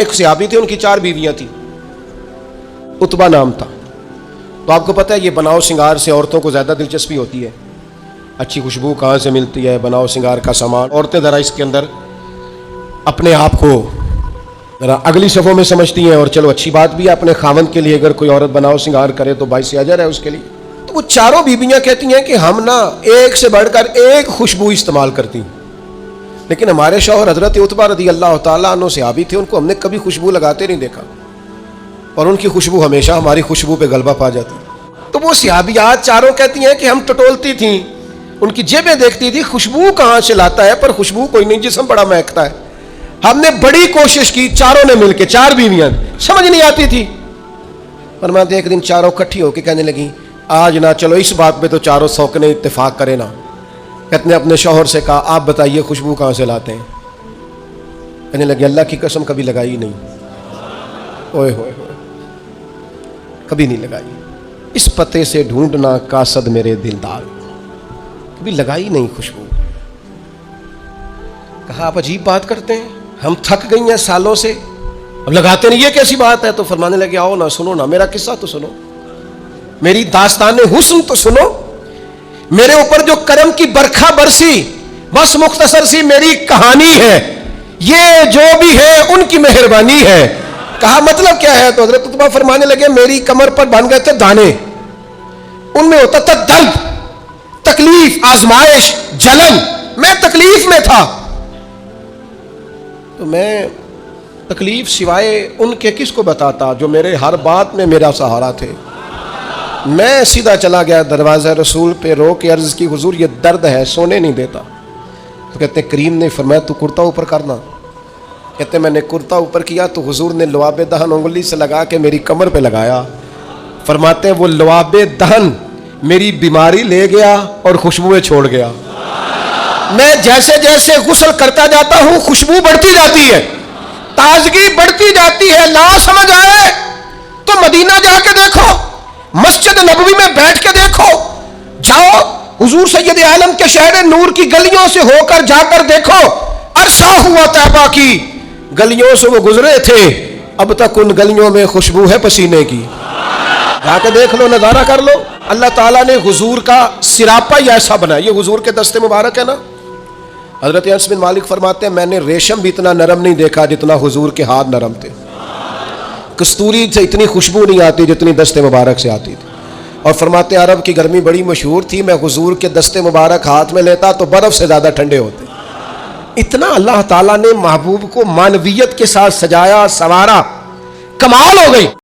ایک صحابی تھے، ان کی 4 بیویاں تھیں، عتبہ نام تھا۔ تو آپ کو پتہ ہے یہ بناؤ سنگار سے عورتوں کو زیادہ دلچسپی ہوتی ہے، اچھی خوشبو کہاں سے ملتی ہے، بناؤ سنگار کا سامان۔ عورتیں ذرا اس کے اندر اپنے آپ کو ذرا اگلی صفوں میں سمجھتی ہیں، اور چلو اچھی بات بھی ہے، اپنے خاوند کے لیے اگر کوئی عورت بناؤ سنگار کرے تو باعث اجر ہے اس کے لیے۔ تو وہ 4 بیویاں کہتی ہیں کہ ہم نا ایک سے بڑھ کر ایک خوشبو استعمال کرتی ہیں، لیکن ہمارے شوہر حضرت عتبہ رضی اللہ تعالیٰ عنہ صحابی تھے، ان کو ہم نے کبھی خوشبو لگاتے نہیں دیکھا، اور ان کی خوشبو ہمیشہ ہماری خوشبو پہ غلبہ پا جاتی۔ تو وہ صحابیات 4 کہتی ہیں کہ ہم ٹٹولتی تھیں، ان کی جیبیں دیکھتی تھی، خوشبو کہاں سے لاتا ہے، پر خوشبو کوئی نہیں، جسم بڑا مہکتا ہے۔ ہم نے بڑی کوشش کی، 4 نے مل کے، 4 بیویاں، سمجھ نہیں آتی تھی۔ فرماتے ایک دن 4 اکٹھی ہو کے کہنے لگیں آج نہ چلو اس بات پہ تو 4 سوکنے اتفاق کرے نا۔ کہتے نے اپنے شوہر سے کہا آپ بتائیے خوشبو کہاں سے لاتے ہیں؟ کہنے لگے اللہ کی قسم کبھی لگائی نہیں، اوئے ہوئے ہوئے، کبھی نہیں لگائی، اس پتے سے ڈھونڈنا قاصد میرے دلدار، کبھی لگائی نہیں خوشبو۔ کہا آپ عجیب بات کرتے ہیں، ہم تھک گئی ہیں سالوں سے، اب لگاتے نہیں، یہ کیسی بات ہے؟ تو فرمانے لگے آؤ نا سنو نا، میرا قصہ تو سنو، میری داستان حسن تو سنو، میرے اوپر جو کرم کی برکھا برسی، بس مختصر سی میری کہانی ہے، یہ جو بھی ہے ان کی مہربانی ہے۔ کہا مطلب کیا ہے؟ تو حضرت عتبہ فرمانے لگے میری کمر پر بن گئے تھے دانے، ان میں ہوتا تھا درد، تکلیف، آزمائش، جلن، میں تکلیف میں تھا، تو میں تکلیف سوائے ان کے کس کو بتاتا جو میرے ہر بات میں میرا سہارا تھے۔ میں سیدھا چلا گیا دروازہ رسول پہ، رو کے عرض کی حضور یہ درد ہے، سونے نہیں دیتا۔ تو کہتے ہیں کریم نے فرمایا تو کرتا اوپر کرنا۔ کہتے ہیں میں نے کرتا اوپر کیا تو حضور نے لعاب دہن انگلی سے لگا کے میری کمر پہ لگایا۔ فرماتے ہیں وہ لعاب دہن میری بیماری لے گیا اور خوشبوئیں چھوڑ گیا۔ میں جیسے جیسے غسل کرتا جاتا ہوں خوشبو بڑھتی جاتی ہے، تازگی بڑھتی جاتی ہے۔ نہ سمجھ آئے تو مدینہ جا کے دیکھو، مسجد نبوی میں بیٹھ کے دیکھو، جاؤ حضور سید عالم کے شہر نور کی گلیوں سے ہو کر جا کر دیکھو، عرصہ ہوا طیبہ کی گلیوں سے وہ گزرے تھے، اب تک ان گلیوں میں خوشبو ہے پسینے کی۔ جا کے دیکھ لو، نظارہ کر لو۔ اللہ تعالیٰ نے حضور کا سراپا ہی ایسا بنا، یہ حضور کے دستے مبارک ہے نا۔ حضرت انس بن مالک فرماتے ہیں میں نے ریشم بھی اتنا نرم نہیں دیکھا جتنا حضور کے ہاتھ نرم تھے، کستوری سے اتنی خوشبو نہیں آتی جتنی دستے مبارک سے آتی تھی۔ اور فرماتے ہیں عرب کی گرمی بڑی مشہور تھی، میں حضور کے دستے مبارک ہاتھ میں لیتا تو برف سے زیادہ ٹھنڈے ہوتے۔ اتنا اللہ تعالیٰ نے محبوب کو معنویت کے ساتھ سجایا، سنوارا، کمال ہو گئی۔